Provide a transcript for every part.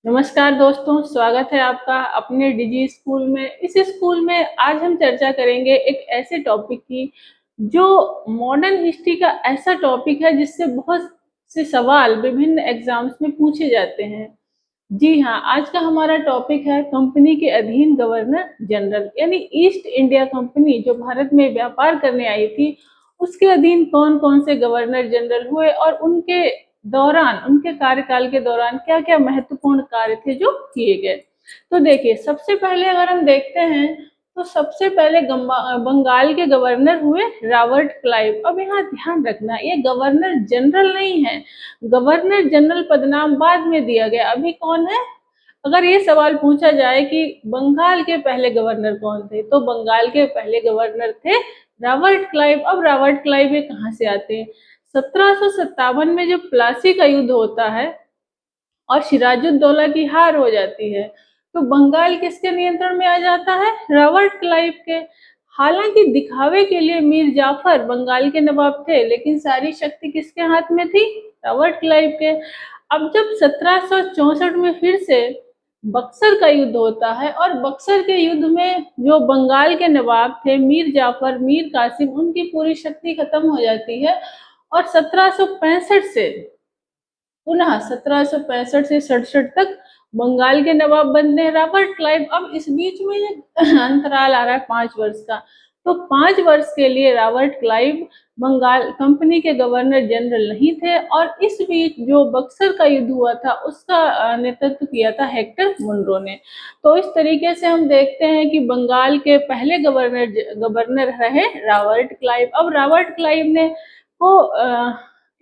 नमस्कार दोस्तों, स्वागत है आपका अपने डिजी स्कूल में। इस स्कूल में आज हम चर्चा करेंगे एक ऐसे टॉपिक की जो मॉडर्न हिस्ट्री का ऐसा टॉपिक है जिससे बहुत से सवाल विभिन्न एग्जाम्स में पूछे जाते हैं। जी हाँ, आज का हमारा टॉपिक है कंपनी के अधीन गवर्नर जनरल, यानी ईस्ट इंडिया कंपनी जो भारत में व्यापार करने आई थी, उसके अधीन कौन कौन से गवर्नर जनरल हुए और उनके दौरान, उनके कार्यकाल के दौरान क्या क्या महत्वपूर्ण कार्य थे जो किए गए। तो देखिए, सबसे पहले अगर हम देखते हैं तो सबसे पहले बंगाल के गवर्नर हुए रॉबर्ट क्लाइव। अब यहाँ ध्यान रखना, ये गवर्नर जनरल नहीं है, गवर्नर जनरल पदनाम बाद में दिया गया। अभी कौन है? अगर ये सवाल पूछा जाए कि बंगाल के पहले गवर्नर कौन थे, तो बंगाल के पहले गवर्नर थे रॉबर्ट क्लाइव। अब रॉबर्ट क्लाइव ये कहाँ से आते हैं? 1757 में जब प्लासी का युद्ध होता है और सिराजुद्दौला की हार हो जाती है, तो बंगाल किसके नियंत्रण में आ जाता है? रॉबर्ट क्लाइव के। हालांकि दिखावे के लिए मीर जाफर बंगाल के नवाब थे, लेकिन सारी शक्ति किसके हाथ में थी? रॉबर्ट क्लाइव के। अब जब 1764 में फिर से बक्सर का युद्ध होता है और बक्सर के युद्ध में जो बंगाल के नवाब थे मीर जाफर, मीर कासिम, उनकी पूरी शक्ति खत्म हो जाती है और 1765 से पुनः 1765 से 67 तक बंगाल के नवाब बनते हैं रॉबर्ट क्लाइव। अब इस बीच में अंतराल आ रहा है 5 वर्ष का, तो 5 वर्ष के लिए रॉबर्ट क्लाइव बंगाल कंपनी के गवर्नर जनरल नहीं थे और इस बीच जो बक्सर का युद्ध हुआ था उसका नेतृत्व किया था हेक्टर मुनरो ने। तो इस तरीके से हम देखते हैं कि बंगाल के पहले गवर्नर रहे रॉबर्ट क्लाइव। अब रॉबर्ट क्लाइव ने को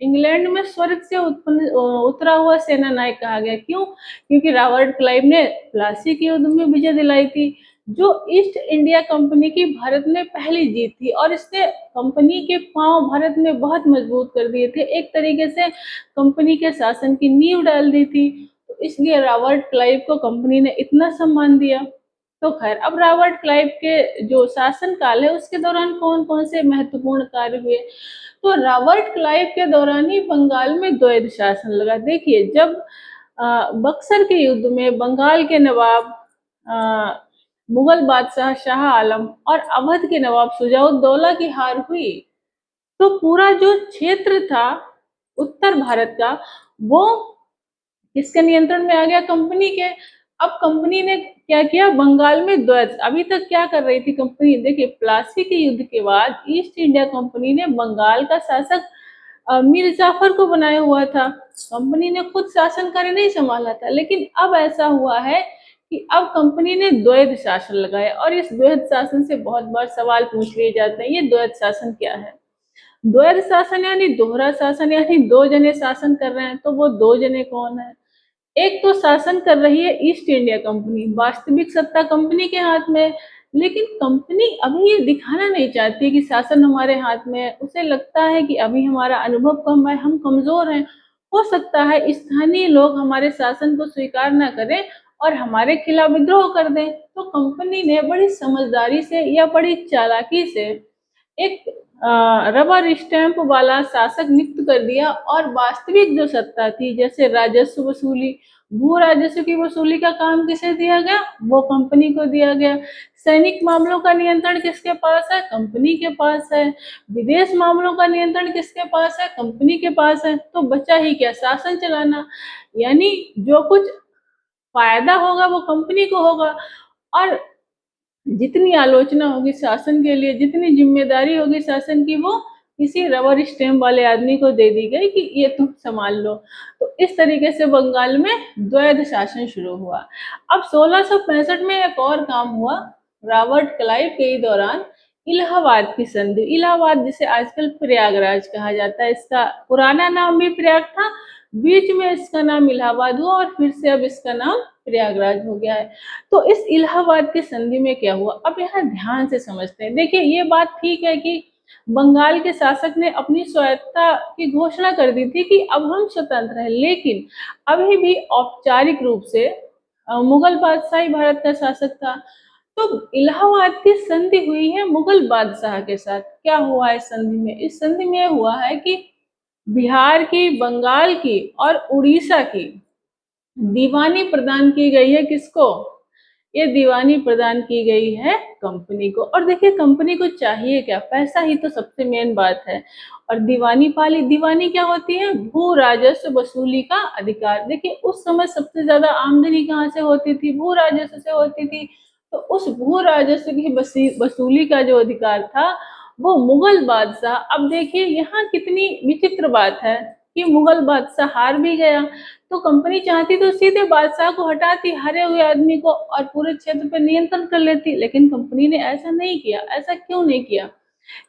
इंग्लैंड में स्वर्ग से उतरा हुआ सेना नायक कहा गया। क्यों? क्योंकि रॉबर्ट क्लाइव ने प्लासी के युद्ध में विजय दिलाई थी, जो ईस्ट इंडिया कंपनी की भारत में पहली जीत थी और इसने कंपनी के पांव भारत में बहुत मजबूत कर दिए थे, एक तरीके से कंपनी के शासन की नींव डाल दी थी। तो इसलिए रॉबर्ट क्लाइव को कंपनी ने इतना सम्मान दिया। तो खैर, अब रॉबर्ट क्लाइव के जो शासन काल है उसके दौरान कौन कौन से महत्वपूर्ण कार्य हुए, तो रॉबर्ट क्लाइव के दौरान ही बंगाल में द्वैध शासन लगा। देखिए, जब बक्सर के युद्ध में बंगाल के नवाब मुगल बादशाह शाह आलम और अवध के नवाब शुजाउद्दौला की हार हुई, तो पूरा जो क्षेत्र था उत्तर भारत का, वो किसके नियंत्रण में आ गया? कंपनी के। अब कंपनी ने क्या किया? बंगाल में द्वैध, अभी तक क्या कर रही थी कंपनी? देखिए, प्लासी के युद्ध के बाद ईस्ट इंडिया कंपनी ने बंगाल का शासक मीर जाफर को बनाया हुआ था। कंपनी ने खुद शासन कार्य नहीं संभाला था, लेकिन अब ऐसा हुआ है कि अब कंपनी ने द्वैध शासन लगाया और इस द्वैध शासन से बहुत बार सवाल पूछ लिए जाते हैं। ये द्वैध शासन क्या है? द्वैध शासन यानी दोहरा शासन, यानी दो जने शासन कर रहे हैं। तो वो दो जने कौन है? एक तो शासन कर रही है ईस्ट इंडिया कंपनी, वास्तविक सत्ता कंपनी के हाथ में है, लेकिन कंपनी अभी ये दिखाना नहीं चाहती कि शासन हमारे हाथ में है। उसे लगता है कि अभी हमारा अनुभव कम है, हम कमजोर हैं, हो सकता है स्थानीय लोग हमारे शासन को स्वीकार ना करें और हमारे खिलाफ विद्रोह कर दें। तो कंपनी ने बड़ी समझदारी से या बड़ी चालाकी से एक रबर स्टैंप वाला शासक नियुक्त कर दिया और वास्तविक जो सत्ता थी, जैसे राजस्व वसूली, भू राजस्व की वसूली का काम किसे दिया गया? वो कंपनी को दिया गया। सैनिक मामलों का नियंत्रण किसके पास है? कंपनी के पास है। विदेश मामलों का नियंत्रण किसके पास है? कंपनी के पास है। तो बचा ही क्या? शासन चलाना। यानी जो कुछ फायदा होगा वो कंपनी को होगा और जितनी आलोचना होगी शासन के लिए, जितनी जिम्मेदारी होगी शासन की, वो किसी रबर स्टैम्प वाले आदमी को दे दी गई कि ये तुम संभाल लो। तो इस तरीके से बंगाल में द्वैध शासन शुरू हुआ। अब 1665 में एक और काम हुआ रॉबर्ट क्लाइव के ही दौरान, इलाहाबाद की संधि। इलाहाबाद जिसे आजकल प्रयागराज कहा जाता है, इसका पुराना नाम भी प्रयाग था, बीच में इसका नाम इलाहाबाद हुआ और फिर से अब इसका नाम प्रयागराज हो गया है। तो इस इलाहाबाद की संधि में क्या हुआ? अब यहाँ ध्यान से समझते हैं। देखिए, ये बात ठीक है कि बंगाल के शासक ने अपनी स्वायत्तता की घोषणा कर दी थी कि अब हम स्वतंत्र हैं, लेकिन अभी भी औपचारिक रूप से मुगल बादशाह ही भारत का शासक था। तो इलाहाबाद की संधि हुई है मुगल बादशाह के साथ। क्या हुआ है संधि में? इस संधि में हुआ है कि बिहार की, बंगाल की और उड़ीसा की दीवानी प्रदान की गई है किसको? ये दीवानी प्रदान की गई है कंपनी को। और देखिए कंपनी को चाहिए क्या? पैसा ही तो सबसे मेन बात है। और दीवानी पाली, दीवानी क्या होती है? भू राजस्व वसूली का अधिकार। देखिए उस समय सबसे ज्यादा आमदनी कहाँ से होती थी? भू राजस्व से होती थी। तो उस भू राजस्व की वसूली का जो अधिकार था वो मुगल बादशाह, अब देखिए यहाँ कितनी विचित्र बात है कि मुगल बादशाह हार भी गया, तो कंपनी चाहती तो सीधे बादशाह को हटाती, हारे हुए आदमी को, और पूरे क्षेत्र पर नियंत्रण कर लेती। लेकिन कंपनी ने ऐसा नहीं किया। ऐसा क्यों नहीं किया?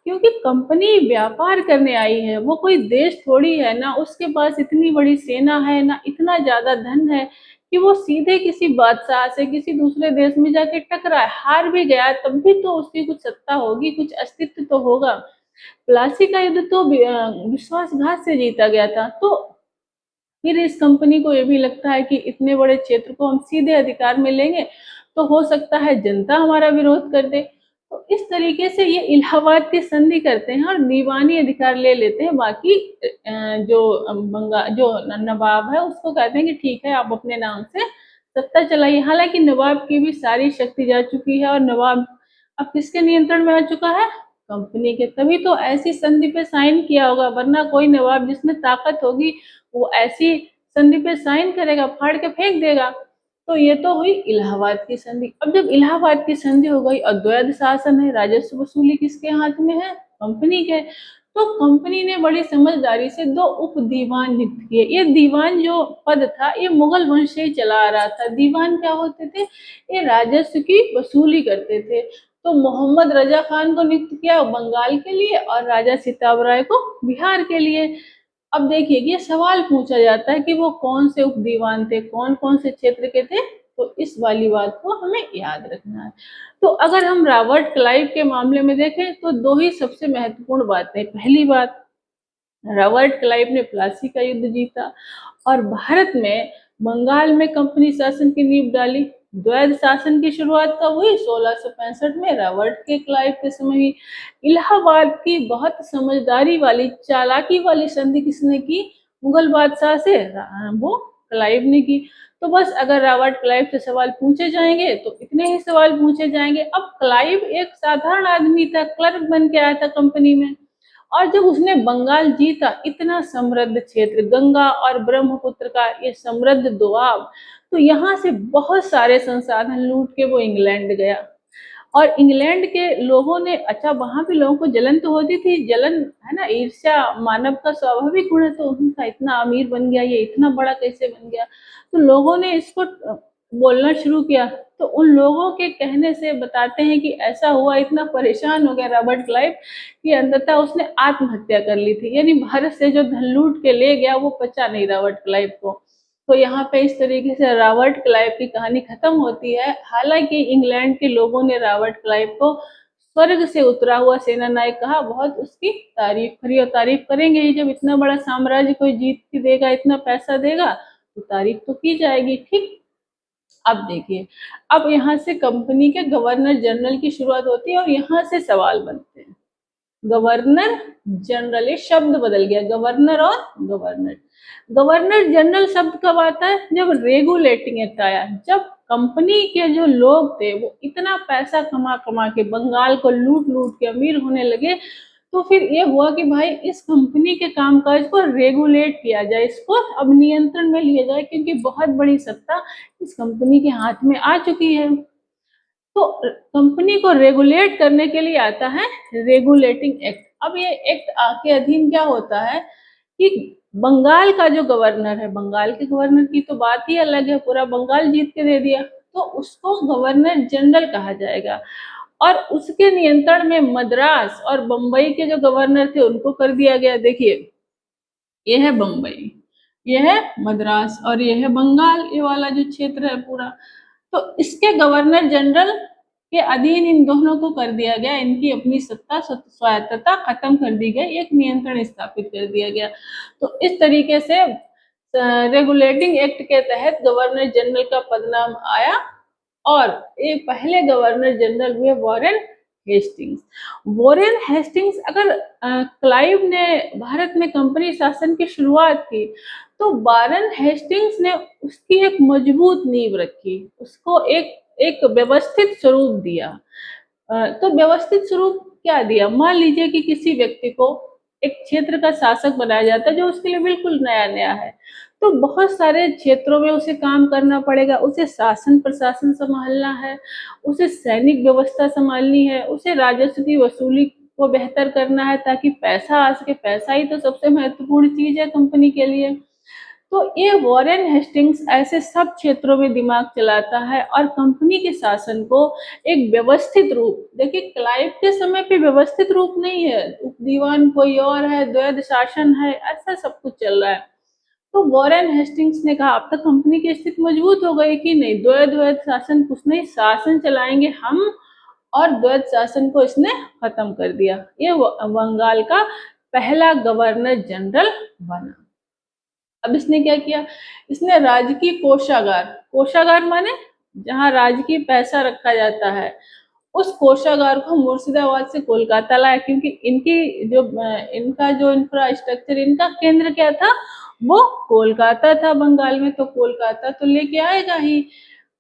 क्योंकि कंपनी व्यापार करने आई है, वो कोई देश थोड़ी है, ना उसके पास इतनी बड़ी सेना है, ना इतना ज्यादा धन है कि वो सीधे किसी बादशाह से किसी दूसरे देश में जाके टकराए। हार भी गया तब भी तो उसकी कुछ सत्ता होगी, कुछ अस्तित्व तो होगा। प्लासी का युद्ध तो विश्वासघात से जीता गया था। तो फिर इस कंपनी को ये भी लगता है कि इतने बड़े क्षेत्र को हम सीधे अधिकार में लेंगे तो हो सकता है जनता हमारा विरोध कर दे। तो इस तरीके से ये इलाहाबाद की संधि करते हैं और दीवानी अधिकार ले लेते हैं। बाकी जो जो नवाब है उसको कहते हैं कि ठीक है आप अपने नाम से सत्ता चलाइए। हालांकि नवाब की भी सारी शक्ति जा चुकी है और नवाब अब किसके नियंत्रण में आ चुका है? कंपनी के। तभी तो ऐसी संधि पे साइन किया होगा, वरना कोई नवाब जिसमें ताकत होगी वो ऐसी संधि पे साइन करेगा, फाड़ के फेंक देगा। तो ये तो हुई इलाहाबाद की संधि। अब जब इलाहाबाद की संधि हो गई, अद्वैध शासन है, राजस्व वसूली किसके हाथ में है? कंपनी के। तो कंपनी ने बड़ी समझदारी से दो उप दीवान नियुक्त किए। ये दीवान जो पद था ये मुगल वंश से ही चला आ रहा था। दीवान क्या होते थे? ये राजस्व की वसूली करते थे। तो मोहम्मद रजा खान को नियुक्त किया बंगाल के लिए और राजा सिताब राय को बिहार के लिए। अब देखिए ये सवाल पूछा जाता है कि वो कौन से उप दीवान थे, कौन कौन से क्षेत्र के थे, तो इस वाली बात को हमें याद रखना है। तो अगर हम रॉबर्ट क्लाइव के मामले में देखें तो दो ही सबसे महत्वपूर्ण बातें। पहली बात, रॉबर्ट क्लाइव ने प्लासी का युद्ध जीता और भारत में बंगाल में कंपनी शासन की नींव डाली। द्वैध शासन की शुरुआत कब हुई? 1665 में रॉबर्ट के क्लाइव के समय हुई। इलाहाबाद की बहुत समझदारी वाली, चालाकी वाली संधि किसने की? मुगल बादशाह से, वो क्लाइव ने की। तो बस अगर रॉबर्ट क्लाइव से सवाल पूछे जाएंगे तो इतने ही सवाल पूछे जाएंगे। अब क्लाइव एक साधारण आदमी था, क्लर्क बन के आया था कंपनी में, और जब उसने बंगाल जीता, इतना समृद्ध क्षेत्र, गंगा और ब्रह्मपुत्र का ये समृद्ध दोआब, तो यहाँ से बहुत सारे संसाधन लूट के वो इंग्लैंड गया। और इंग्लैंड के लोगों ने, अच्छा वहां भी लोगों को जलन तो होती थी, जलन है ना, ईर्ष्या मानव का स्वाभाविक गुण है। तो उनका इतना अमीर बन गया, ये इतना बड़ा कैसे बन गया? तो लोगों ने इसको बोलना शुरू किया। तो उन लोगों के कहने से बताते हैं कि ऐसा हुआ, इतना परेशान हो गया रॉबर्ट क्लाइव कि अंततः उसने आत्महत्या कर ली थी। यानी भारत से जो धन लूट के ले गया वो पचा नहीं रॉबर्ट क्लाइव को। तो यहाँ पे इस तरीके से रॉबर्ट क्लाइव की कहानी खत्म होती है। हालांकि इंग्लैंड के लोगों ने रॉबर्ट क्लाइव को स्वर्ग से उतरा हुआ सेना नायक कहा, बहुत उसकी तारीफ करी और तारीफ करेंगे ही। जब इतना बड़ा साम्राज्य कोई जीत के देगा, इतना पैसा देगा, तो तारीफ तो की जाएगी। ठीक, अब देखिए, अब यहाँ से कंपनी के गवर्नर जनरल की शुरुआत होती है और यहाँ से सवाल बनते हैं। गवर्नर जनरल, ये शब्द बदल गया, गवर्नर और गवर्नर। गवर्नर जनरल शब्द कब आता है? जब रेगुलेटिंग एक्ट आया। जब कंपनी के जो लोग थे वो इतना पैसा कमा कमा के बंगाल को लूट लूट के अमीर होने लगे, तो फिर ये हुआ कि भाई इस कंपनी के कामकाज को रेगुलेट किया जाए, इसको अब नियंत्रण में लिया जाए, क्योंकि बहुत बड़ी सत्ता इस कंपनी के हाथ में आ चुकी है। तो कंपनी को रेगुलेट करने के लिए आता है रेगुलेटिंग एक्ट। अब ये एक्ट के अधीन क्या होता है कि बंगाल का जो गवर्नर है, बंगाल के गवर्नर की तो बात ही अलग है, पूरा बंगाल जीत के दे दिया, तो उसको गवर्नर जनरल कहा जाएगा। और उसके नियंत्रण में मद्रास और बंबई के जो गवर्नर थे उनको कर दिया गया। देखिए ये है बंबई, ये है मद्रास और ये है बंगाल, ये वाला जो क्षेत्र है पूरा। तो इसके गवर्नर जनरल के अधीन इन दोनों को कर दिया गया। इनकी अपनी सत्ता, स्वायत्तता खत्म कर दी गई, एक नियंत्रण स्थापित कर दिया गया। तो इस तरीके से रेगुलेटिंग एक्ट के तहत गवर्नर जनरल का पदनाम आया और ये पहले गवर्नर जनरल हुए वॉरेन हेस्टिंग्स। वॉरेन हेस्टिंग्स, अगर क्लाइव ने भारत में कंपनी शासन की शुरुआत की तो वारेन हेस्टिंग्स ने उसकी एक मजबूत नींव रखी, उसको एक एक व्यवस्थित स्वरूप दिया। तो व्यवस्थित स्वरूप क्या दिया? मान लीजिए कि किसी व्यक्ति को एक क्षेत्र का शासक बनाया जाता है जो उसके लिए बिल्कुल नया-नया है। तो बहुत सारे क्षेत्रों में उसे काम करना पड़ेगा, उसे शासन प्रशासन सँभालना है, उसे सैनिक व्यवस्था सँभालनी है, उसे राजस्व की वसूली को बेहतर करना है ताकि पैसा आ सके। पैसा ही तो सबसे महत्वपूर्ण चीज़ है कंपनी के लिए। तो ये वॉरेन हेस्टिंग्स ऐसे सब क्षेत्रों में दिमाग चलाता है और कंपनी के शासन को एक व्यवस्थित रूप, देखिए क्लाइव के समय पे व्यवस्थित रूप नहीं है, उप दीवान कोई और है, द्वैध शासन है, ऐसा सब कुछ चल रहा है। तो वॉरेन हेस्टिंग्स ने कहा अब तक कंपनी की स्थिति मजबूत हो गई कि नहीं, द्वैध शासन कुछ नहीं, शासन चलाएंगे हम, और द्वैध शासन को इसने खत्म कर दिया। ये बंगाल का पहला गवर्नर जनरल बना। अब इसने क्या किया? इसने राजकीय कोषागार, कोषागार माने जहाँ राजकीय पैसा रखा जाता है, उस कोषागार को मुर्शिदाबाद से कोलकाता लाया, क्योंकि इनकी जो इनका जो इंफ्रास्ट्रक्चर, इनका केंद्र क्या था? वो कोलकाता था बंगाल में, तो कोलकाता तो लेके आएगा ही।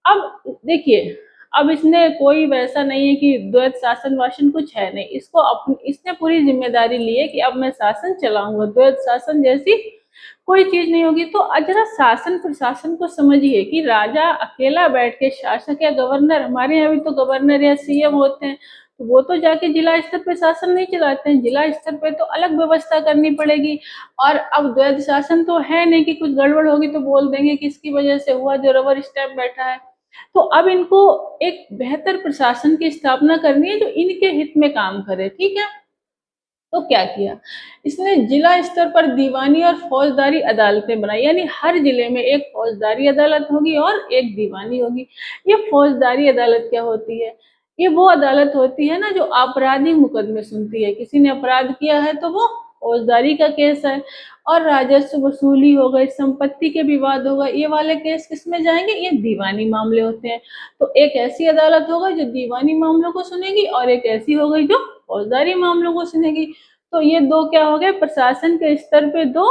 अब देखिए, अब इसने कोई वैसा नहीं है कि द्वैध शासन वासन कुछ है नहीं, इसको इसने पूरी जिम्मेदारी ली है कि अब मैं शासन चलाऊंगा, द्वैध शासन जैसी कोई चीज नहीं होगी। तो जरा शासन प्रशासन को समझिए कि राजा अकेला बैठ के, शासक या गवर्नर, हमारे यहाँ भी तो गवर्नर या सीएम होते हैं, तो वो तो जाके जिला स्तर पे शासन नहीं चलाते हैं, जिला स्तर पे तो अलग व्यवस्था करनी पड़ेगी। और अब द्वैध शासन तो है नहीं कि कुछ गड़बड़ होगी तो बोल देंगे किसकी वजह से हुआ, जो रबर स्टैम्प बैठा है। तो अब इनको एक बेहतर प्रशासन की स्थापना करनी है जो इनके हित में काम करे, ठीक है। तो क्या किया इसने? जिला स्तर पर दीवानी और फौजदारी अदालतें बनाई, यानी हर जिले में एक फौजदारी अदालत होगी और एक दीवानी होगी। ये फौजदारी अदालत क्या होती है? ये वो अदालत होती है ना जो आपराधिक मुकदमे सुनती है, किसी ने अपराध किया है तो वो फौजदारी का केस है। और राजस्व वसूली हो गई, संपत्ति के विवाद होगा, ये वाले केस किसमें जाएंगे? ये दीवानी मामले होते हैं। तो एक ऐसी अदालत होगा जो दीवानी मामलों को सुनेगी और एक ऐसी हो गई जो फौजदारी मामलों को सुनेगी। तो ये दो क्या हो गए? प्रशासन के स्तर पे दो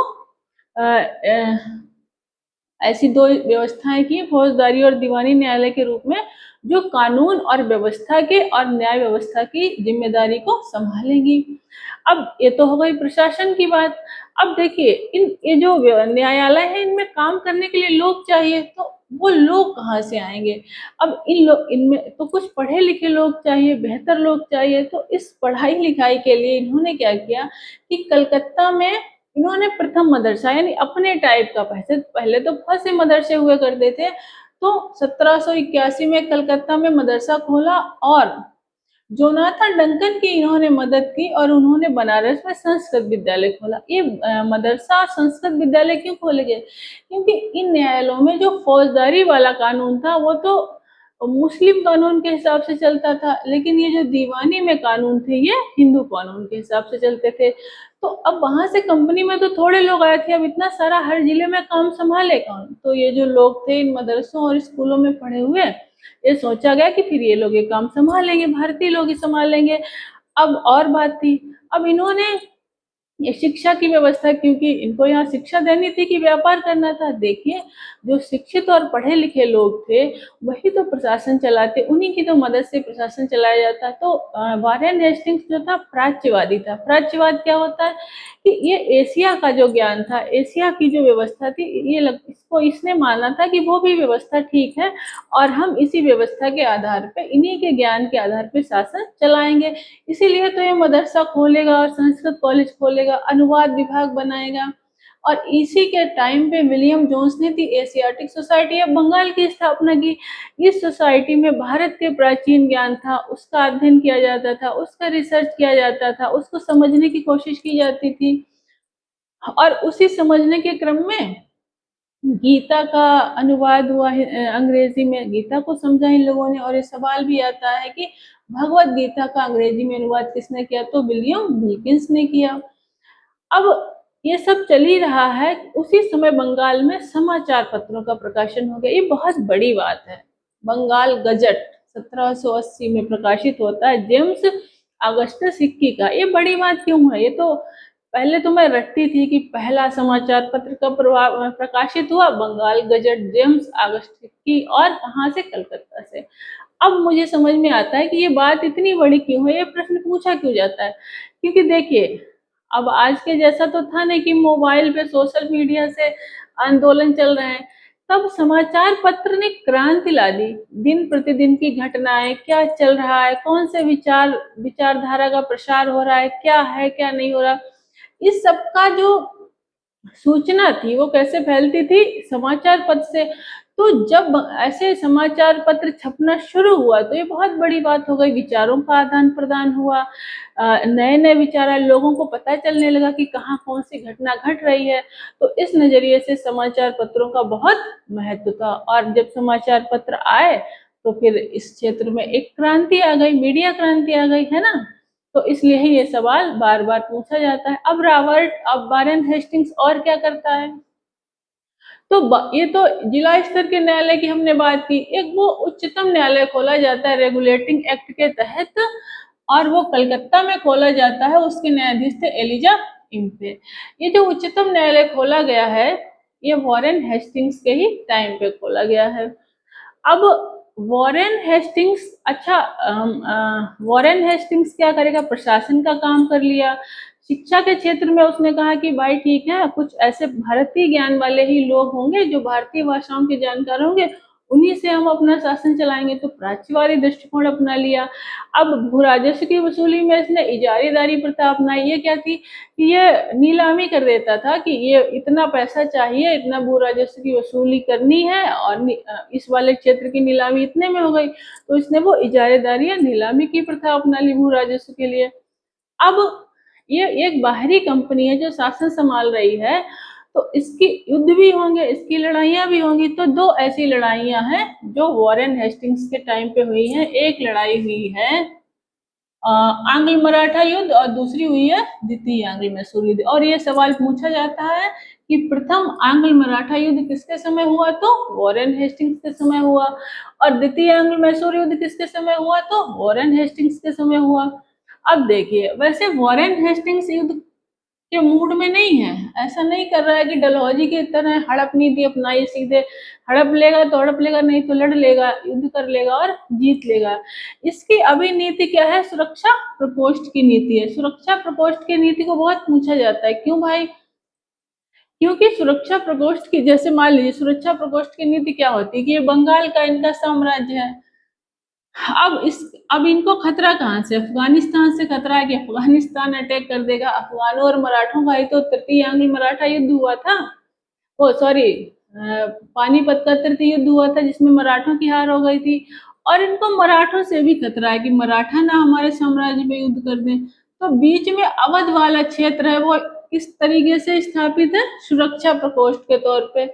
ऐसी दो व्यवस्थाएं की, फौजदारी और दीवानी न्यायालय के रूप में, जो कानून और व्यवस्था के और न्याय व्यवस्था की जिम्मेदारी को संभालेंगी। अब ये तो हो गई प्रशासन की बात। अब देखिए ये जो न्यायालय है, इनमें काम करने के लिए लोग चाहिए, तो वो लोग कहाँ से आएंगे? अब इनमें तो कुछ पढ़े लिखे लोग चाहिए, बेहतर लोग चाहिए। तो इस पढ़ाई लिखाई के लिए इन्होंने क्या किया कि कलकत्ता में इन्होंने प्रथम मदरसा, यानी अपने टाइप का, पहले तो बहुत से मदरसे हुए करते थे, तो 1781 में कलकत्ता में मदरसा खोला और जोनाथन डंकन की इन्होंने मदद की और उन्होंने बनारस में संस्कृत विद्यालय खोला। ये मदरसा संस्कृत विद्यालय क्यों खोले गए? क्योंकि इन न्यायालयों में जो फौजदारी वाला कानून था वो तो मुस्लिम कानून के हिसाब से चलता था, लेकिन ये जो दीवानी में कानून थे ये हिंदू कानून के हिसाब से चलते थे। तो अब वहां से कंपनी में तो थोड़े लोग आए थे, अब इतना सारा हर जिले में काम संभाले कौन? तो ये जो लोग थे इन मदरसों और स्कूलों में पढ़े हुए, ये सोचा गया कि फिर ये लोग ये काम संभालेंगे, भारतीय लोग ही संभालेंगे। अब और बात थी, अब इन्होंने ये शिक्षा की व्यवस्था, क्योंकि इनको यहाँ शिक्षा देनी थी कि व्यापार करना था। देखिए जो शिक्षित और पढ़े लिखे लोग थे वही तो प्रशासन चलाते, उन्हीं की तो मदद से प्रशासन चलाया जाता। तो वारेन हेस्टिंग्स जो था प्राच्यवादी था। प्राच्यवाद क्या होता है कि ये एशिया का जो ज्ञान था, एशिया की जो व्यवस्था थी, इसको इसने माना था कि वो भी व्यवस्था ठीक है और हम इसी व्यवस्था के आधार पे, इन्हीं के ज्ञान के आधार पे शासन चलाएंगे। इसीलिए तो ये मदरसा खोलेगा और संस्कृत कॉलेज खोलेगा, अनुवाद विभाग बनाएगा। और इसी के टाइम पे विलियम जोन्स ने थी एशियाटिक सोसाइटी ऑफ बंगाल की स्थापना की। इस सोसाइटी में भारत के प्राचीन ज्ञान था, उसका अध्ययन किया जाता था, उसका रिसर्च किया जाता था, उसको समझने की कोशिश की जाती थी। और उसी समझने के क्रम में गीता का अनुवाद हुआ है अंग्रेजी में, गीता को समझा इन लोगों ने। और ये सवाल भी आता है कि भगवत गीता का अंग्रेजी में अनुवाद किसने किया? तो विलियम विल्किंस ने किया। अब ये सब चल ही रहा है, उसी समय बंगाल में समाचार पत्रों का प्रकाशन हो गया। ये बहुत बड़ी बात है। बंगाल गजट 1780 में प्रकाशित होता है, जेम्स ऑगस्टस हिक्की का। ये बड़ी बात क्यों है? ये तो पहले तो मैं रटती थी कि पहला समाचार पत्र कब प्रकाशित हुआ, बंगाल गजट, जेम्स ऑगस्ट की, और कहाँ से, कलकत्ता से। अब मुझे समझ में आता है कि ये बात इतनी बड़ी क्यों है, ये प्रश्न पूछा क्यों जाता है। क्योंकि देखिए, अब आज के जैसा तो था नहीं कि मोबाइल पे सोशल मीडिया से आंदोलन चल रहे हैं। तब समाचार पत्र ने क्रांति ला दी। दिन प्रतिदिन की घटनाएं, क्या चल रहा है, कौन से विचारधारा का प्रसार हो रहा है, क्या नहीं हो रहा, इस सब का जो सूचना थी वो कैसे फैलती थी, समाचार पत्र से। तो जब ऐसे समाचार पत्र छपना शुरू हुआ तो ये बहुत बड़ी बात हो गई, विचारों का आदान प्रदान हुआ, नए नए विचार आए, लोगों को पता चलने लगा कि कहाँ कौन सी घटना घट रही है। तो इस नजरिए से समाचार पत्रों का बहुत महत्व था। और जब समाचार पत्र आए तो फिर इस क्षेत्र में एक क्रांति आ गई, मीडिया क्रांति आ गई, है ना। तो इसलिए ही ये सवाल बार बार पूछा जाता है। अब वारेन हेस्टिंग्स और क्या करता है, तो ये तो जिला स्तर के न्यायालय की हमने बात की। एक वो उच्चतम न्यायालय खोला जाता है रेगुलेटिंग एक्ट के तहत, और वो कलकत्ता में खोला जाता है। उसके न्यायाधीश थे एलिजा इम्पे। ये जो उच्चतम न्यायालय खोला गया है, ये वॉरेन हेस्टिंग्स के ही टाइम पे खोला गया है। अब वॉरेन हेस्टिंग्स, अच्छा, वॉरेन हेस्टिंग्स क्या करेगा, प्रशासन का काम कर लिया। शिक्षा के क्षेत्र में उसने कहा कि भाई ठीक है, कुछ ऐसे भारतीय ज्ञान वाले ही लोग होंगे जो भारतीय भाषाओं के जानकार होंगे, उन्हीं से हम अपना शासन चलाएंगे। तो प्राच्यवादी दृष्टिकोण अपना लिया। अब भू राजस्व की वसूली में इसने इजारेदारी प्रथा अपनाई। ये क्या थी कि ये नीलामी कर देता था कि ये इतना पैसा चाहिए, इतना भू राजस्व की वसूली करनी है, और इस वाले क्षेत्र की नीलामी इतने में हो गई, तो इसने वो इजारेदारी या नीलामी की प्रथा अपना ली भू राजस्व के लिए। अब ये एक बाहरी कंपनी है जो शासन संभाल रही है, तो इसकी युद्ध भी होंगे, इसकी लड़ाइयां भी होंगी। तो दो ऐसी लड़ाइयां हैं जो वॉरेन हेस्टिंग्स के टाइम पे हुई हैं। एक लड़ाई हुई है आंग्ल मराठा युद्ध, और दूसरी हुई है द्वितीय आंग्ल मैसूर युद्ध। और ये सवाल पूछा जाता है कि प्रथम आंग्ल मराठा युद्ध किसके समय हुआ, तो वॉरेन हेस्टिंग्स के समय हुआ, और द्वितीय आंग्ल मैसूर युद्ध किसके समय हुआ, तो वॉरेन हेस्टिंग्स के समय हुआ। अब देखिए, वैसे वॉरेन हेस्टिंग्स युद्ध के मूड में नहीं है, ऐसा नहीं कर रहा है कि डलहौजी की तरह हड़प नीति अपनाई, सीधे हड़प लेगा तो हड़प लेगा, नहीं तो लड़ लेगा, युद्ध कर लेगा और जीत लेगा। इसकी अभी नीति क्या है, सुरक्षा प्रकोष्ठ की नीति है। सुरक्षा प्रकोष्ठ की नीति को बहुत पूछा जाता है, क्यों भाई, क्योंकि सुरक्षा प्रकोष्ठ की, जैसे मान लीजिए सुरक्षा प्रकोष्ठ की नीति क्या होती है कि ये बंगाल का इनका साम्राज्य है। अब इनको खतरा कहाँ से, अफगानिस्तान से खतरा है कि अफगानिस्तान अटैक कर देगा। अफगानों और मराठों का ही तो तृतीय आंग्ल मराठा युद्ध हुआ था, ओ सॉरी, पानीपत का तृतीय युद्ध हुआ था जिसमें मराठों की हार हो गई थी। और इनको मराठों से भी खतरा है कि मराठा ना हमारे साम्राज्य में युद्ध कर दें। तो बीच में अवध वाला क्षेत्र है वो किस तरीके से स्थापित है, सुरक्षा प्रकोष्ठ के तौर पे,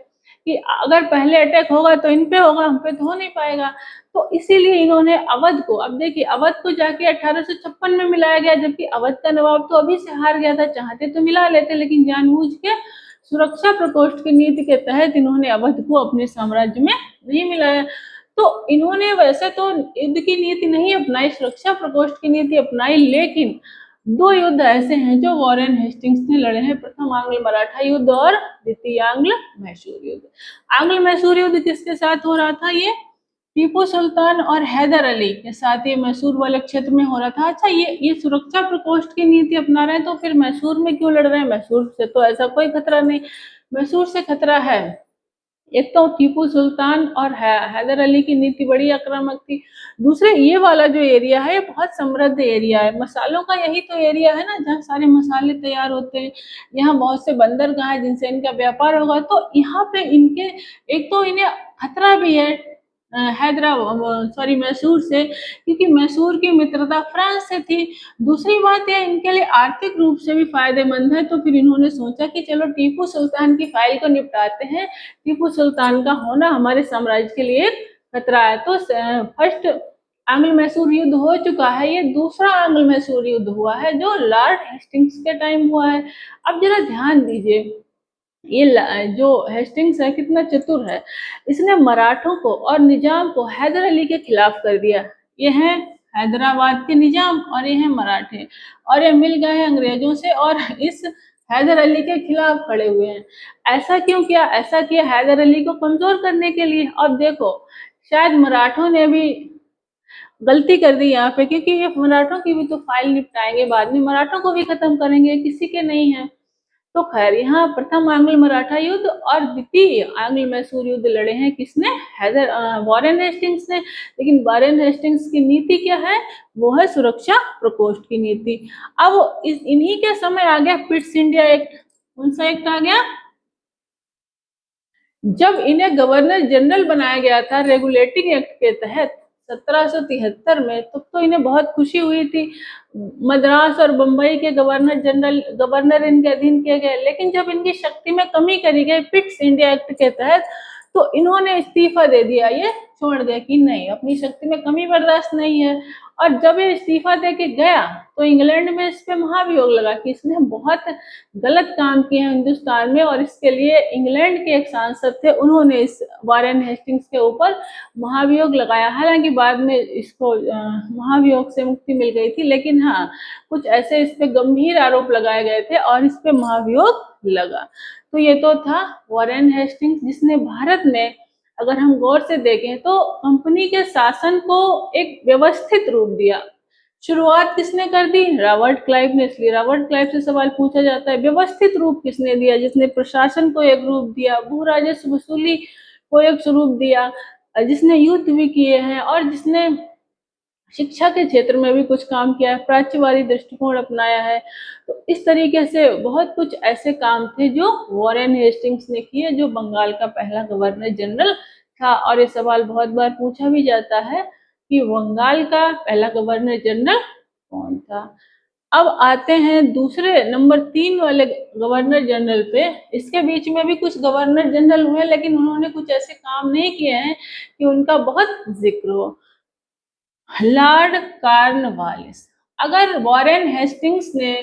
कि अगर पहले अटैक होगा तो इन पे होगा, हम पे तो हो नहीं पाएगा। तो इसीलिए इन्होंने अवध को, अब देखिए अवध को जाके 1856 में मिलाया गया, जबकि अवध का नवाब तो अभी से हार गया था, चाहते तो मिला लेते, लेकिन जानबूझ के सुरक्षा प्रकोष्ठ की नीति के तहत इन्होंने अवध को अपने साम्राज्य में नहीं मिलाया। तो इन्होंने वैसे तो युद्ध की नीति नहीं अपनाई, सुरक्षा प्रकोष्ठ की नीति अपनाई, लेकिन दो युद्ध ऐसे हैं जो वॉरेन हेस्टिंग्स ने लड़े हैं, प्रथम आंग्ल मराठा युद्ध और द्वितीय आंग्ल मैसूर युद्ध। आंग्ल मैसूर युद्ध किसके साथ हो रहा था, ये टीपू सुल्तान और हैदर अली के साथ ये मैसूर वाले क्षेत्र में हो रहा था। अच्छा, ये सुरक्षा प्रकोष्ठ की नीति अपना रहे हैं, तो फिर मैसूर में क्यों लड़ रहे हैं, मैसूर से तो ऐसा कोई खतरा नहीं। मैसूर से खतरा है, एक तो टीपू सुल्तान और हैदर अली की नीति बड़ी आक्रामक थी। दूसरे ये वाला जो एरिया है बहुत समृद्ध एरिया है, मसालों का यही तो एरिया है ना जहाँ सारे मसाले तैयार होते हैं। यहाँ बहुत से बंदरगाह हैं जिनसे इनका व्यापार होगा। तो यहाँ पे इनके, एक तो इन्हें खतरा भी है मैसूर से, क्योंकि मैसूर की मित्रता फ्रांस से थी। दूसरी बात यह इनके लिए आर्थिक रूप से भी फायदेमंद है। तो फिर इन्होंने सोचा कि चलो टीपू सुल्तान की फाइल को निपटाते हैं, टीपू सुल्तान का होना हमारे साम्राज्य के लिए खतरा है। तो फर्स्ट आंग्ल मैसूर युद्ध हो चुका है, ये दूसरा आंग्ल मैसूर युद्ध हुआ है जो लॉर्ड हेस्टिंग्स के टाइम हुआ है। अब जरा ध्यान दीजिए, ये जो हेस्टिंग्स है कितना चतुर है, इसने मराठों को और निजाम को हैदर अली के खिलाफ कर दिया। ये हैं हैदराबाद के निजाम और ये है मराठे, और ये मिल गए हैं अंग्रेजों से और इस हैदर अली के खिलाफ खड़े हुए हैं। ऐसा क्यों किया? ऐसा किया हैदर अली को कमजोर करने के लिए। अब देखो, शायद मराठों ने भी गलती कर दी यहाँ पे, क्योंकि ये मराठों की भी तो फाइल निपटाएंगे बाद में, मराठों को भी खत्म करेंगे, किसी के नहीं है। तो खैर, यहाँ प्रथम आंग्ल मराठा युद्ध और द्वितीय आंग्ल मैसूर युद्ध लड़े हैं किसने? वॉरेन हेस्टिंग्स ने। लेकिन वॉरेन हेस्टिंग्स की नीति क्या है? वो है सुरक्षा प्रकोष्ठ की नीति। अब इन्हीं के समय आ गया पिट्स इंडिया एक्ट। कौन सा एक्ट आ गया? जब इन्हें गवर्नर जनरल बनाया गया था रेगुलेटिंग एक्ट के तहत 1773 में, तब तो इन्हें बहुत खुशी हुई थी। मद्रास और बंबई के गवर्नर इनके अधीन किए गए। लेकिन जब इनकी शक्ति में कमी करी गई पिट्स इंडिया एक्ट के तहत, तो इन्होंने इस्तीफा दे दिया। ये छोड़ दिया कि नहीं, अपनी शक्ति में कमी बर्दाश्त नहीं है। और जब ये इस्तीफा दे के गया, तो इंग्लैंड में इस पे महाभियोग लगा कि इसने बहुत गलत काम किए हैं हिंदुस्तान में, और इसके लिए इंग्लैंड के एक सांसद थे, उन्होंने इस वॉरेन हेस्टिंग्स के ऊपर महाभियोग लगाया। हालांकि बाद में इसको महाभियोग से मुक्ति मिल गई थी, लेकिन हाँ, कुछ ऐसे इस पे गंभीर आरोप लगाए गए थे और इस पे महाभियोग लगा। तो ये तो था वॉरेन हेस्टिंग्स, जिसने भारत में, अगर हम गौर से देखें तो, कंपनी के शासन को एक व्यवस्थित रूप दिया। शुरुआत किसने कर दी? रॉबर्ट क्लाइव ने। इसलिए रॉबर्ट क्लाइव से सवाल पूछा जाता है, व्यवस्थित रूप किसने दिया? जिसने प्रशासन को एक रूप दिया, भू राजस्व वसूली को एक स्वरूप दिया, जिसने युद्ध भी किए हैं और जिसने शिक्षा के क्षेत्र में भी कुछ काम किया है, प्राच्यवादी दृष्टिकोण अपनाया है। तो इस तरीके से बहुत कुछ ऐसे काम थे जो वॉरेन हेस्टिंग्स ने किए, जो बंगाल का पहला गवर्नर जनरल था। और ये सवाल बहुत बार पूछा भी जाता है कि बंगाल का पहला गवर्नर जनरल कौन था। अब आते हैं दूसरे नंबर 3 वाले गवर्नर जनरल पे। इसके बीच में भी कुछ गवर्नर जनरल हुए, लेकिन उन्होंने कुछ ऐसे काम नहीं किए हैं कि उनका बहुत जिक्र हो। Lord Cornwallis. अगर वॉरेन हेस्टिंग्स ने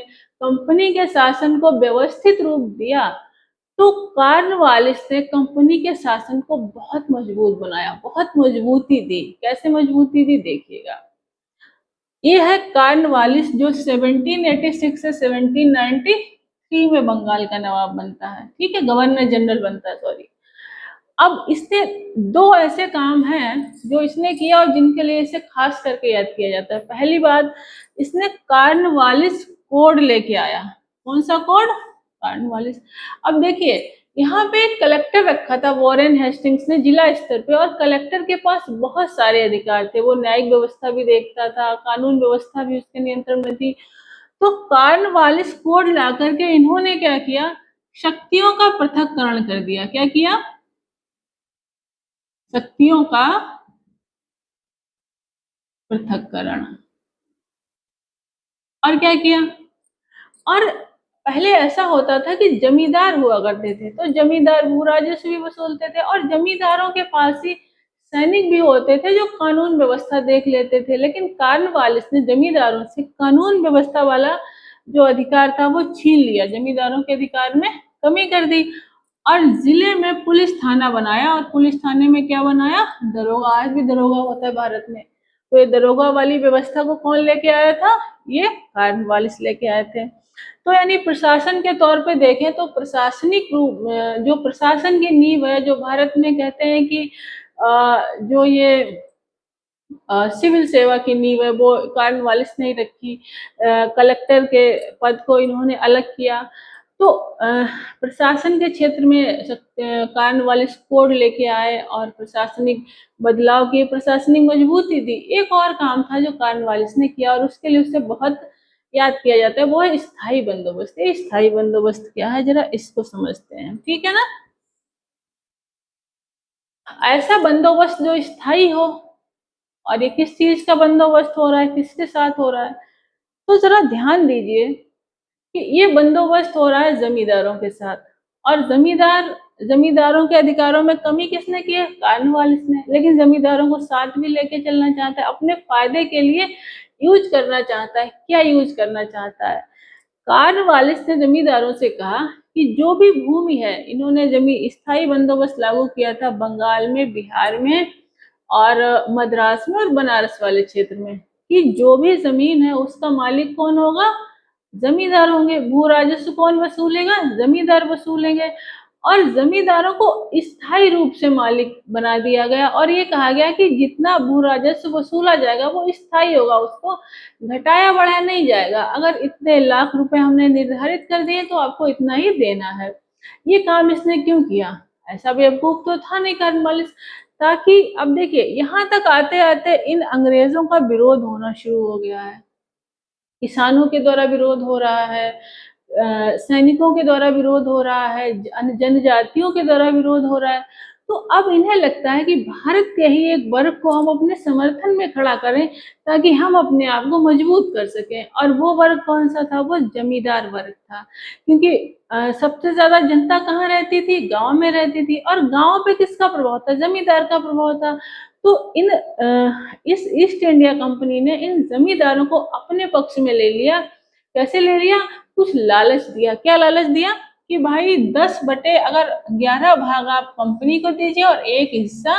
कंपनी के शासन को व्यवस्थित रूप दिया, तो कॉर्नवालिस ने कंपनी के शासन को बहुत मजबूत बनाया, बहुत मजबूती दी। कैसे मजबूती दी, देखिएगा। ये है कॉर्नवालिस, जो 1786 से 1793 में बंगाल का नवाब बनता है। ठीक है, गवर्नर जनरल बनता है, सॉरी। अब इसने 2 ऐसे काम हैं जो इसने किया और जिनके लिए इसे खास करके याद किया जाता है। पहली बात, इसने कॉर्नवालिस कोड लेके आया। कौन सा कोड? कॉर्नवालिस। अब देखिए, यहाँ पे एक कलेक्टर रखा था वॉरेन हेस्टिंग्स ने जिला स्तर पे, और कलेक्टर के पास बहुत सारे अधिकार थे। वो न्यायिक व्यवस्था भी देखता था, कानून व्यवस्था भी उसके नियंत्रण में थी। तो कॉर्नवालिस कोड ला करके इन्होंने क्या किया? शक्तियों का पृथक्करण कर दिया। क्या किया? शक्तियों का पृथक्करण। और क्या किया? और पहले ऐसा होता था कि जमींदार हुआ करते थे, तो जमींदार भू राजस्व भी वसूलते थे, और जमींदारों के पास ही सैनिक भी होते थे जो कानून व्यवस्था देख लेते थे। लेकिन कॉर्नवालिस ने जमींदारों से कानून व्यवस्था वाला जो अधिकार था वो छीन लिया, जमींदारों के अधिकार में कमी कर दी, और जिले में पुलिस थाना बनाया। और पुलिस थाने में क्या बनाया? दरोगा। आज भी दरोगा होता है भारत में। तो ये दरोगा वाली व्यवस्था को कौन लेके आया था? ये कॉर्नवालिस लेके आए थे। तो यानी प्रशासन के तौर पे देखें तो प्रशासनिक रूप, जो प्रशासन की नींव है, जो भारत में कहते हैं कि जो ये सिविल सेवा की नींव है, वो कॉर्नवालिस ने रखी। कलेक्टर के पद को इन्होंने अलग किया। तो प्रशासन के क्षेत्र में कॉर्नवालिस कोड लेके आए और प्रशासनिक बदलाव किए, प्रशासनिक मजबूती दी। एक और काम था जो कॉर्नवालिस ने किया और उसके लिए उसे बहुत याद किया जाता है, वो है स्थायी बंदोबस्त। स्थायी बंदोबस्त क्या है, जरा इसको समझते हैं। ठीक है ना? ऐसा बंदोबस्त जो स्थायी हो। और ये किस चीज का बंदोबस्त हो रहा है, किसके साथ हो रहा है? तो जरा ध्यान दीजिए कि ये बंदोबस्त हो रहा है जमींदारों के साथ। और जमींदारों के अधिकारों में कमी किसने की है? कॉर्नवालिस ने। लेकिन जमींदारों को साथ भी लेके चलना चाहता है, अपने फायदे के लिए यूज करना चाहता है। क्या यूज करना चाहता है? कॉर्नवालिस ने जमींदारों से कहा कि जो भी भूमि है, इन्होंने स्थायी बंदोबस्त लागू किया था बंगाल में, बिहार में और मद्रास में और बनारस वाले क्षेत्र में। कि जो भी जमीन है उसका मालिक कौन होगा? जमींदार होंगे। भू राजस्व कौन वसूलेगा? जमींदार वसूलेंगे। और जमींदारों को स्थायी रूप से मालिक बना दिया गया और ये कहा गया कि जितना भू राजस्व वसूला जाएगा वो स्थायी होगा, उसको घटाया बढ़ाया नहीं जाएगा। अगर इतने लाख रुपए हमने निर्धारित कर दिए तो आपको इतना ही देना है। ये काम इसने क्यों किया? ऐसा बेवकूफ तो था नहीं कॉर्नवालिस। ताकि अब देखिए यहाँ तक आते आते इन अंग्रेजों का विरोध होना शुरू हो गया है। किसानों के द्वारा विरोध हो रहा है, सैनिकों के द्वारा विरोध हो रहा है, जनजातियों के द्वारा विरोध हो रहा है। तो अब इन्हें लगता है कि भारत के ही एक वर्ग को हम अपने समर्थन में खड़ा करें ताकि हम अपने आप को मजबूत कर सकें। और वो वर्ग कौन सा था? वो जमींदार वर्ग था। क्योंकि सबसे ज्यादा जनता कहाँ रहती थी? गांव में रहती थी। और गांव पे किसका प्रभाव था? जमींदार का प्रभाव था। तो इस ईस्ट इंडिया कंपनी ने इन जमींदारों को अपने पक्ष में ले लिया। कैसे ले लिया? कुछ लालच दिया। क्या लालच दिया? कि भाई 10/11 भाग आप कंपनी को दीजिए और एक हिस्सा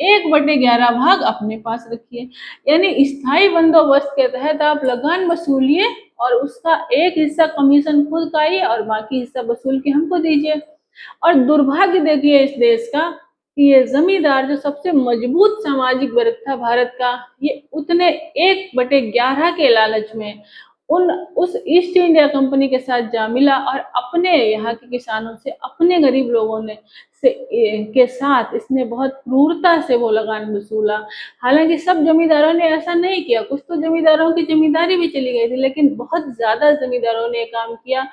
1/11 भाग अपने पास रखिए। यानी स्थायी बंदोबस्त के तहत आप लगान वसूलिए और उसका एक हिस्सा कमीशन खुद खाइए और बाकी हिस्सा वसूल के हमको दीजिए। और दुर्भाग्य देखिए इस देश का कि ये जमींदार जो सबसे मजबूत सामाजिक वर्ग था भारत का, ये उतने 1/11 के लालच में उस ईस्ट इंडिया कंपनी के साथ जा मिला और अपने यहाँ के किसानों से, अपने गरीब लोगों ने के साथ इसने बहुत क्रूरता से वो लगान वसूला। हालांकि सब जमींदारों ने ऐसा नहीं किया, कुछ तो जमींदारों की जमींदारी भी चली गई थी, लेकिन बहुत ज्यादा जमींदारों ने काम किया।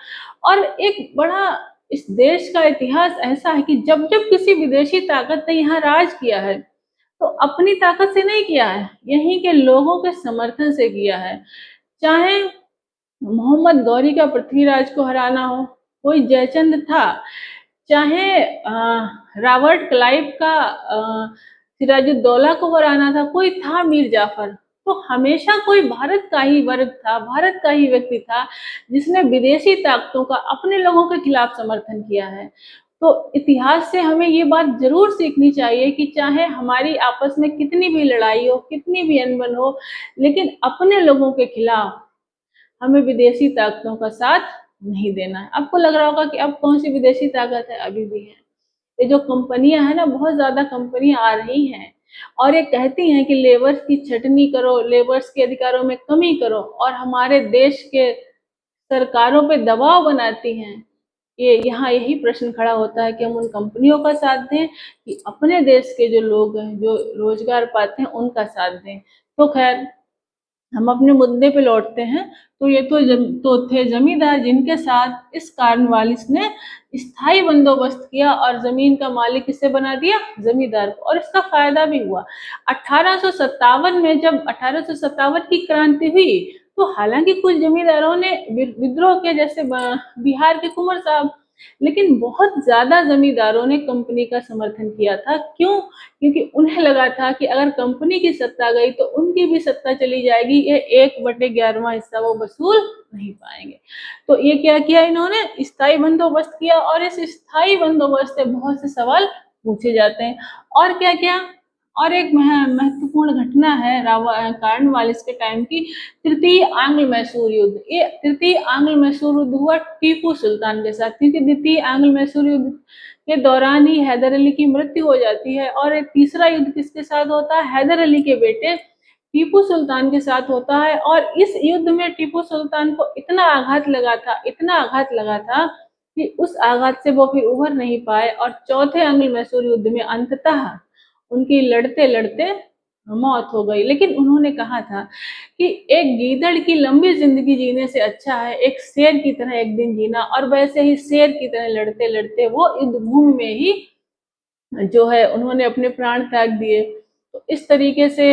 और एक बड़ा इस देश का इतिहास ऐसा है कि जब जब किसी विदेशी ताकत ने यहाँ राज किया है तो अपनी ताकत से नहीं किया है, यहीं के लोगों के समर्थन से किया है। चाहे मोहम्मद गौरी का पृथ्वीराज को हराना हो, कोई जयचंद था, चाहे रॉबर्ट क्लाइव का सिराजुद्दौला को हराना था, कोई था मीर जाफर। तो हमेशा कोई भारत का ही वर्ग था, भारत का ही व्यक्ति था जिसने विदेशी ताकतों का अपने लोगों के खिलाफ समर्थन किया है। तो इतिहास से हमें ये बात जरूर सीखनी चाहिए कि चाहे हमारी आपस में कितनी भी लड़ाई हो, कितनी भी अनबन हो, लेकिन अपने लोगों के खिलाफ हमें विदेशी ताकतों का साथ नहीं देना है। आपको लग रहा होगा कि अब कौन सी विदेशी ताकत है? अभी भी है। ये जो कंपनियां हैं ना, बहुत ज्यादा कंपनियां आ रही हैं और ये कहती हैं कि लेबर्स की छटनी करो, लेबर्स के अधिकारों में कमी करो और हमारे देश के सरकारों पे दबाव बनाती हैं। ये यहाँ यही प्रश्न खड़ा होता है कि हम उन कंपनियों का साथ दें कि अपने देश के जो लोग हैं, जो रोजगार पाते हैं, उनका साथ दें। तो खैर, हम अपने मुद्दे पे लौटते हैं। तो ये तो थे जमींदार जिनके साथ इस कॉर्नवालिस ने स्थायी बंदोबस्त किया और जमीन का मालिक किसे बना दिया? जमींदार को। और इसका फायदा भी हुआ। 1857 में जब 1857 की क्रांति हुई तो हालांकि कुछ जमींदारों ने विद्रोह किया, जैसे बिहार के कुंवर साहब, लेकिन बहुत ज्यादा जमींदारों ने कंपनी का समर्थन किया था। क्यों? क्योंकि उन्हें लगा था कि अगर कंपनी की सत्ता गई तो उनकी भी सत्ता चली जाएगी, ये 1/11वां हिस्सा वो वसूल नहीं पाएंगे। तो ये क्या किया इन्होंने? स्थायी बंदोबस्त किया। और इस स्थायी बंदोबस्त से बहुत से सवाल पूछे जाते हैं। और क्या क्या? और एक महत्वपूर्ण घटना है कॉर्नवालिस के टाइम की, तृतीय आंग्ल मैसूर युद्ध। ये तृतीय आंग्ल मैसूर युद्ध हुआ टीपू सुल्तान के साथ, क्योंकि द्वितीय आंग्ल मैसूर युद्ध के दौरान ही हैदर अली की मृत्यु हो जाती है। और एक तीसरा युद्ध किसके साथ होता है? हैदर अली के बेटे टीपू सुल्तान के साथ होता है। और इस युद्ध में टीपू सुल्तान को इतना आघात लगा था, इतना आघात लगा था कि उस आघात से वो फिर उभर नहीं पाए और चौथे आंग्ल मैसूर युद्ध में अंततः उनकी लड़ते लड़ते मौत हो गई। लेकिन उन्होंने कहा था कि एक गीदड़ की लंबी जिंदगी जीने से अच्छा है एक शेर की तरह एक दिन जीना। और वैसे ही शेर की तरह लड़ते लड़ते वो युद्ध भूमि में ही जो है उन्होंने अपने प्राण त्याग दिए। तो इस तरीके से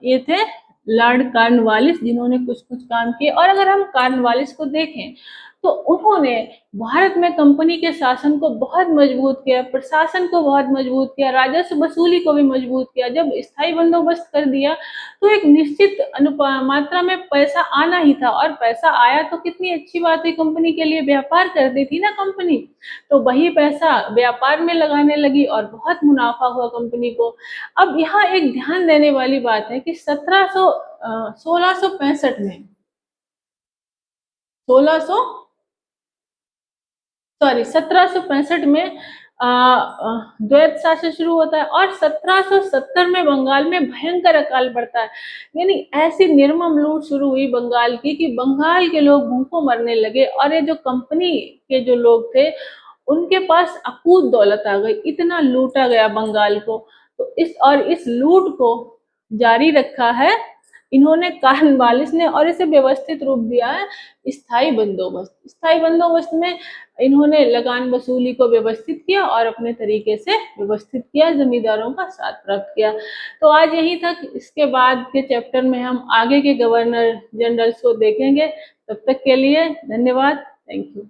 ये थे लॉर्ड कॉर्नवालिस, जिन्होंने कुछ कुछ काम किए। और अगर हम कॉर्नवालिस को देखें तो उन्होंने भारत में कंपनी के शासन को बहुत मजबूत किया, प्रशासन को बहुत मजबूत किया, राजस्व वसूली को भी मजबूत किया। जब स्थायी बंदोबस्त कर दिया तो एक निश्चित मात्रा में पैसा आना ही था, और पैसा आया तो कितनी अच्छी बात है, कंपनी के लिए व्यापार करती थी ना कंपनी, तो वही पैसा व्यापार में लगाने लगी और बहुत मुनाफा हुआ कंपनी को। अब यहाँ एक ध्यान देने वाली बात है कि 1665 में 1600 सॉरी 1765 में द्वैत शासन शुरू होता है और 1770 में बंगाल में भयंकर अकाल पड़ता है। यानी ऐसी निर्मम लूट शुरू हुई बंगाल की कि बंगाल के लोग भूखों मरने लगे और ये जो कंपनी के जो लोग थे उनके पास अकूत दौलत आ गई, इतना लूटा गया बंगाल को। तो इस लूट को जारी रखा है इन्होंने कॉर्नवालिस ने और इसे व्यवस्थित रूप दिया है स्थायी बंदोबस्त। स्थायी बंदोबस्त में इन्होंने लगान वसूली को व्यवस्थित किया और अपने तरीके से व्यवस्थित किया, जमींदारों का साथ प्राप्त किया। तो आज यहीं तक, इसके बाद के चैप्टर में हम आगे के गवर्नर जनरल्स को देखेंगे। तब तक के लिए धन्यवाद, थैंक यू।